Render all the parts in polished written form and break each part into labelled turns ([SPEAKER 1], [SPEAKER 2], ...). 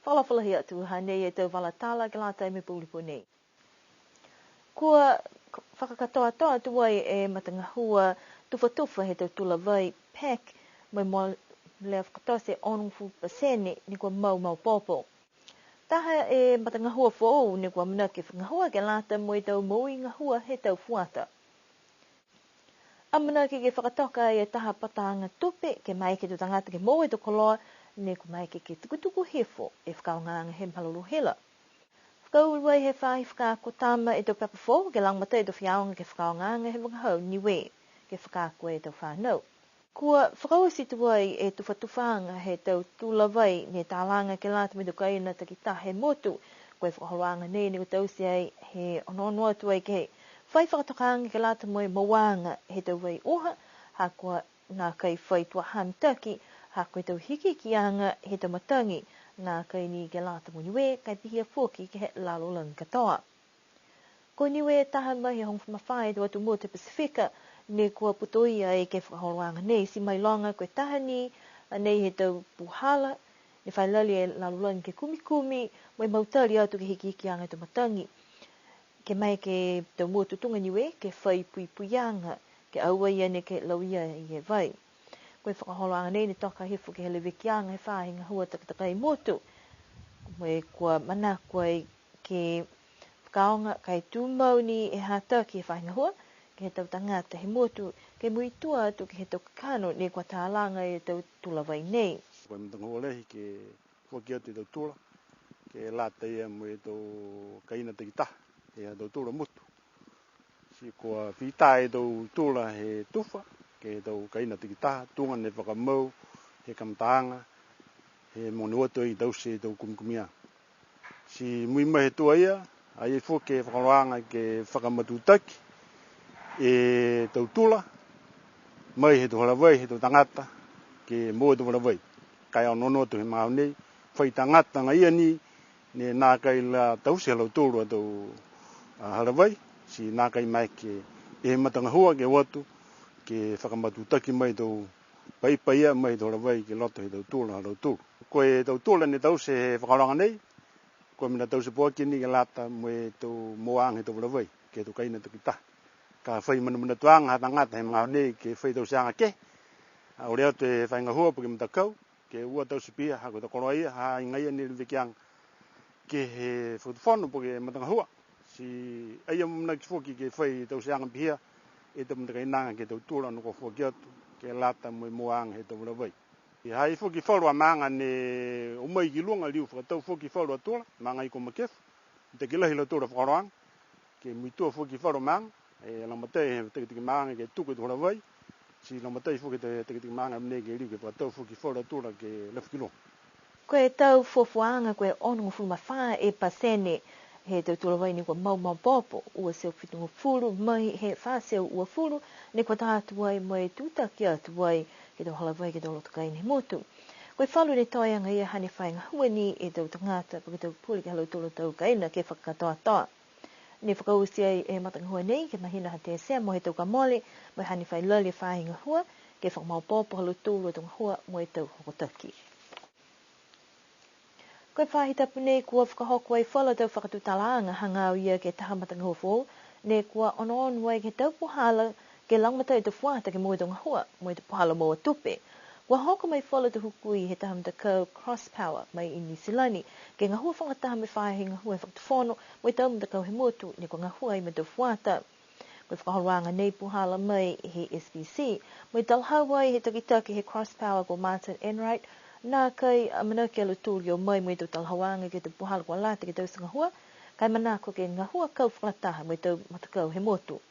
[SPEAKER 1] whalawhalahi atu hanei e tau walatala ke lata e me pulipo nei. Kua whakakatoa toa tuai e matangahua tufa he tau tula vai PAC mai mo lea whakatose 1% ni kua mau popo. Taha e matangahua fo ni kua mana ke whangahua ke lata mo i tau mui ngahua he tau fuata. Amana ke whakatoka e taha patanga tupe ke mai ke tu tangata ke mo e tu koloa ne ku mai ke tukutuku hefo e whakaonganga he malulu hela. Whakauwai he whahi whakakotama e tau papafo ke lang mata e tau whiaonga ke whakaonganga he wangahau niwe ke whakakua e tau whanau. Kua whakausi tuai e tufatufanga he tau tūlawai ne tālanga ke lata me tukai na takita he motu koe whakahoanga nei ko tausi ai he ononoa tuai ke he whai whakatokanga ke lata moe mawanga he tau wai oha ha kua nā kai whai tua hamtaki ha koe tau hiki ki anga he tau matangi nā kai ni ke lata mo niwe kai pihia fuki ke he lalo lang katoa. Ko niwe taha mai he hong whamawhai tu atu mo te Pasifika ne kua putoia e ke whakaholoanga nei si mai longa koe taha ni nei he tau puhala ne whai lali e lalo lang ke kumi mai mautari atu ke hiki ki anga tau matangi. Ke mai ke tau mo tutunga niwe ke whai puipuianga ke aua ia ne ke lauia i he vai. Koe whakaholoanga nei ne toka hifu ke hele wikianga he whahinga hua takatakai motu. Moe kua mana koe ke whakaonga kai tūmau ni e hata ki he whahinga hua ke he tau tangata he motu ke muitua atu ke he tau kakano ne kua tālanga e tau tūlawai nei.
[SPEAKER 2] Koe mtanga hua lehi ke whaki atu i tau tūla ke lata ia mo e tau kaina takitaha e tau tūla mutu. Si kua whita e tau tūla he tufa ke tau kaina takitaha, tunga ne whakamau, he kamtaanga, he monuoto i tau se tau kumkumia. Si muima he tua ia, ai e fo ke whakaroanga ke whakamatutaki, e tau tula, mai he tau harawai, he tau tangata, ke mo tau harawai. Kai au nonoto he mau nei, whai tangata ngai ani, ne nā kai la tau se halau tūru a tau harawai, si nā kai mai ke e matangahua ke watu, ke whakamatutaki mai tau paipaia mai tau harawai ke loto he tau tūla halau tūru. Koe tau tūla ne tau se he whakaroanga nei, koe mina tau se pōkini ke lata mo e tau moang he tau harawai, ke tau kaina takitaha. Ka whai mana tuanga hata ngata he mga nei ke whai tau seanga ke. O reo te whainga hua po ke mtakau, ke ua tau se pia, hako ta koroa ia, ha ingai ni rivikiang ke he whutwhanu po ke matanga hua. Si aia muna ki whoki ke whai tau seanga pia, e tau mtakai nanga ke tau tūra nuko whoki atu, ke lata mo e moang he tau harawai. I hai whoki whaurua maanga ne umai ki luanga liu whakatau whoki whaurua tūra, maanga i ko makefu, te ki lahi la tūra whakaroanga, ke muitua whoki whaurua maanga, e lamatae he tekitiki maanga ke tuku tu harawai, si lamatae whoki te tekitiki maanga mne ke liu ke whakatau whoki whaurua tūra ke lefu ki luanga.
[SPEAKER 1] Koe tau fofuanga koe onungu whumawha e pasene he tau tūlawai ni kua mau popo, ua seo whitungu furu, mai he whaseo ua furu, ne kua tātuai mai tūtaki atuai ke tau halawai ke tau lotukai ni motu. Koe whalu ne toianga ia hane whainga huani e tau tangata pa ke tau puli ke halau tūlo tau kaina ke whakatoa toa. Ne whakausi ai e matanga hua nei ke mahina hate sea mo he tau kamole, mai hane whai lali whainga hua, ke whakamau popo halau tūlo tau hua mo e tau hokotaki. Koe whahitapu nei kua whakahoko ai whala tau whakatutalaanga hangau ia ke taha matanga hofo, ne kua ono wai ke tau puhala ke langmata i te whata ke moe tonga hua, moe te puhala moa tupe. Kua hoko mai whala te hukui he taha matakau cross power mai i Nisilani, ke ngahua whangataha me whahe ngahua e whakatawhono, moe tau matakau he motu, ne kua ngahua i me tau whata. Koe whakahoruanga nei puhala mai he SBC, moe talhau ai he takitaki he cross power ko Martin Enright, nā kai mana ke alu tūri o mai mo i tau talhawanga ke te puhala kua lata ke tau sa ngahua, kai mana ko ke ngahua kau whakataha mo i tau matakau he motu.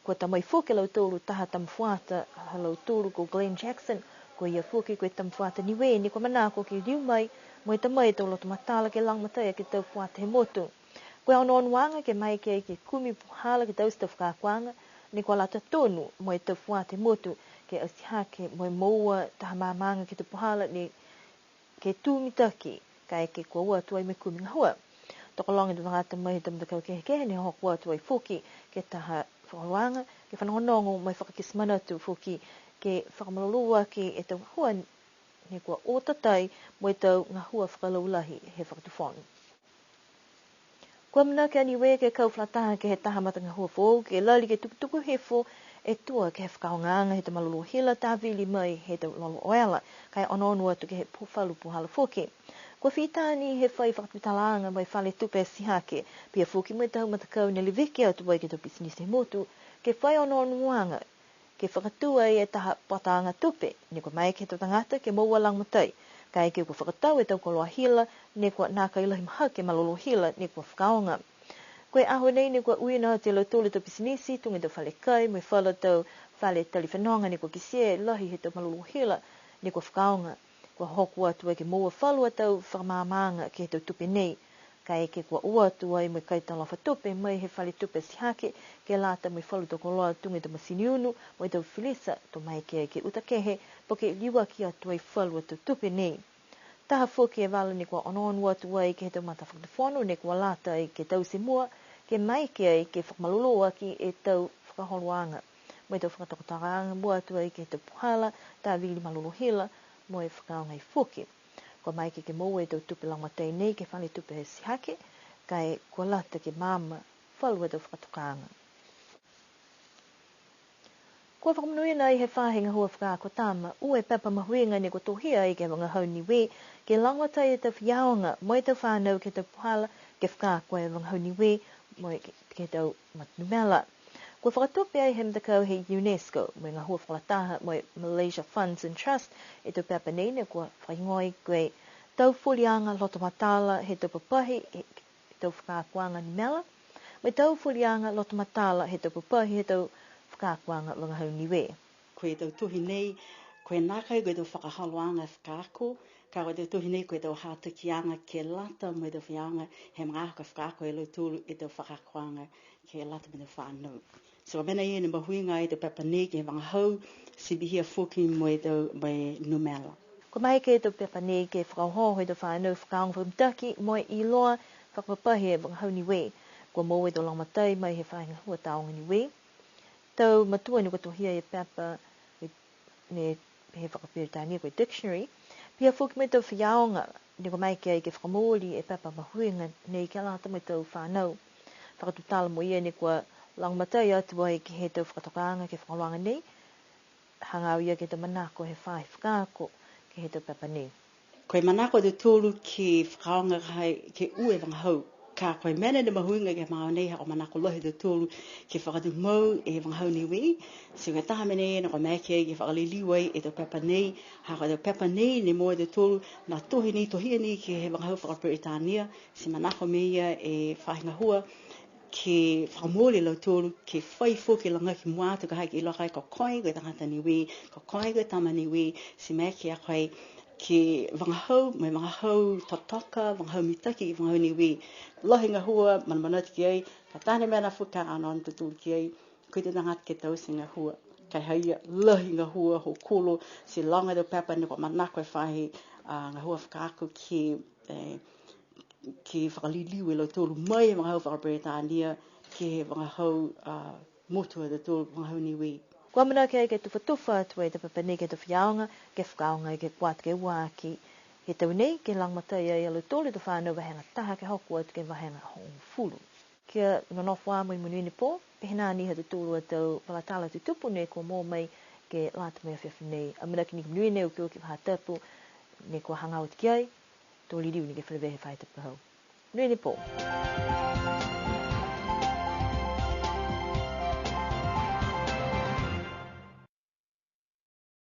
[SPEAKER 1] Kua tamai fuke lau tūru taha tamwhata halau tūru ko Glenn Jackson, ko ia fuke koe tamwhata niwe ni kua mana ko ke riu mai mo i tamai tau loto matala ke lang matai ke tau whata he motu. Koe ono ke mai ke kumi puhala ke tau sa tau whakakwanga, ni kua lata tonu mo i tau whata he motu, ke asihake mo moa taha mamanga ke te puhala ni ke tūmitaki kai ke kua ua tuai me kumi ngahua. Tokolongi tu ngata mai te mtakau kehe ni hok ua tuai fuki ke taha whakaruanga, ke whanongonongo mai whakakismana tu fuki ke whakamalolua ke e tau hua ne kua o tatai mo tau ngā hua whakalaulahi he whakatufonu. Kua mana ke aniwe ke kau whataha ke he tahamata ngā hua fōu, ke lali ke tukutuku hefo e tua ke he whakaonganga he te malolo hila tāwili mai he te lolo oela, kai ononu atu ke he puwhalu puhala fōke. Kua whitani he whai whakatutalaanga mai whale tupe sihake, pia fōki mai tau matakau ne livike atu wai ke tau pisinisi motu, ke whai ononu wanga, ke whakatua e taha patanga tupe, ne kua mai ke tau tangata ke maua lang matai, kai ke kua whakatau e tau koloa hila, ne kua nāka ilahi maha ke malolo hila, ne kua whakaonga. Koe aho nei ne kua uina te lo tole tau pisinisi, tunga tau whale kai, mai whala tau whale taliwhanonga, ne kua kisie lahi he tau malolo hila, ne kua whakaonga. Kua hoku atu ke maua whalua tau whakamāmanga ke he tau tupe nei, kai ke kua ua atu ai mai kai tau lawa tupe, mai he whale tupe sihake, ke lata mai whalu tau koloa tunga tau masini unu, mai tau whilisa, to mai ke utakehe, po ke liwa ki atu ai whalua tau tupe nei. Taha fōki e wala ne kua ononu atu ai ke he tau mata whakatawhanu, ne kua lata ai ke tau se mua, ke mai ke ai ke whakamalolo aki e tau whakaholoanga. Mai tau whakatakotaranga mua atu ai ke he tau puhala, tā wili malolo hila, mo e whakaonga i fōki. Kua mai ke maua e tau tupe langatei nei ke whale tupe he sihake, kai kua lata ke mama whalua tau whakatokanga. Kua whakamanuina i he whāhinga hua whakakotama, ue papa mahuinga ne kua tohia i ke wanga hauni we, ke langatai e tau whiaonga, moi tau whānau ke tau puhala, ke whakakoa e wanga hauni we, moi ke tau matunumela. Kua whakatope ai he mtakau he UNESCO, moi ngā hua whakataha, moi Malaysia Funds and Trust, e tau papa nei ne kua whaingoi koe tau fulianga loto matala he tau papahi, he tau whakakoanga ni mela, moi tau fulianga loto matala he tau papahi, he tau whakakoanga longa hauni we.
[SPEAKER 3] Koe tau tuhi nei, koe nākai koe tau whakahaloanga whakako, ka koe tau tuhi nei koe tau hātukianga ke lata mai tau whianga, he mga ka whakako e lau tūlu e tau whakakoanga ke lata mai tau whānau. So mena ia ni mahuinga e tau papa nei ke wanga hau, si bihia fuki mai tau mai numela.
[SPEAKER 1] Ko mai ke tau pepa nei ke whakauho hoi tau whānau whakaonga whamtaki, moi i loa whakapapahi e wanga hauni we, kua mō e tau langmatai mai he whainga hua taonga ni we. Tau matua ni katohia e papa ne he whakapiritania koe dictionary, pia fuki mai tau whiaonga, ni ko mai ke ai ke whakamōli e papa mahuinga nei ke lata mai tau whānau. Whakatutala mo ia ni kua langmatai atu ai ke he tau whakatokanga ke whakalanga nei, hangau ia ke tau manako he whai whakako ke he tau papa nei.
[SPEAKER 3] Koe manako te tūlu ki whakaonga kai ke ue wanga hau. Ka koe mene ni mahuinga ke mao nei hako manako lohi te tūlu ke whakatu mau e wanga hau ni wei. Si ngai taha mene e na koe mai ke whakaliliwai e tau pepa nei. Hako tau pepa nei ni moe te tūlu na tohi ni tohia ni ke he wanga hau whakapiritania. Si manako me ia e whahinga hua ke whakamōle lau tōru, ke whaifo ke langa ki mua atu ka hai ki ilokai ko koe koe tangata ni wei, ko koe koe tama ni wei, si mea ki a koe ke wangahau, mai wangahau totoka, wangahau mitaki, wangahau ni wei. Lohi ngā hua, manamanati ki ai, ka tāne mea na whuka anon tutu ki ai, koe te tangata ke tau si ngā hua. Kai haia, lohi ngā hua, ho kolo, si longa tau papa ni ko manako e whahi ngā hua whakaako ki whakaliliu e lau tōru mai mga hau whakapiritania ki he mga hau motua te tōru mga hau ni wei.
[SPEAKER 1] Kua mana ke ai ke tuwhatuwha atu e te papa nei ke te whiaonga, ke whakaonga i ke kuat ke wāki. He tau nei ke langmatai ai alu tōru te whānau wahenga taha ke hoku atu ke wahenga hong fulu. Kia ngonofu a mui munuini pō, pehena ni hatu tōru atau walatala tu tupu nei kua mō mai ke lata mai a whiawhi nei. A mana ki ni munuini o ki waha tapu, ne kua hangau atu ki ai, tō liriu ni ke wharewehe whai tapu hau. Nui ni pō.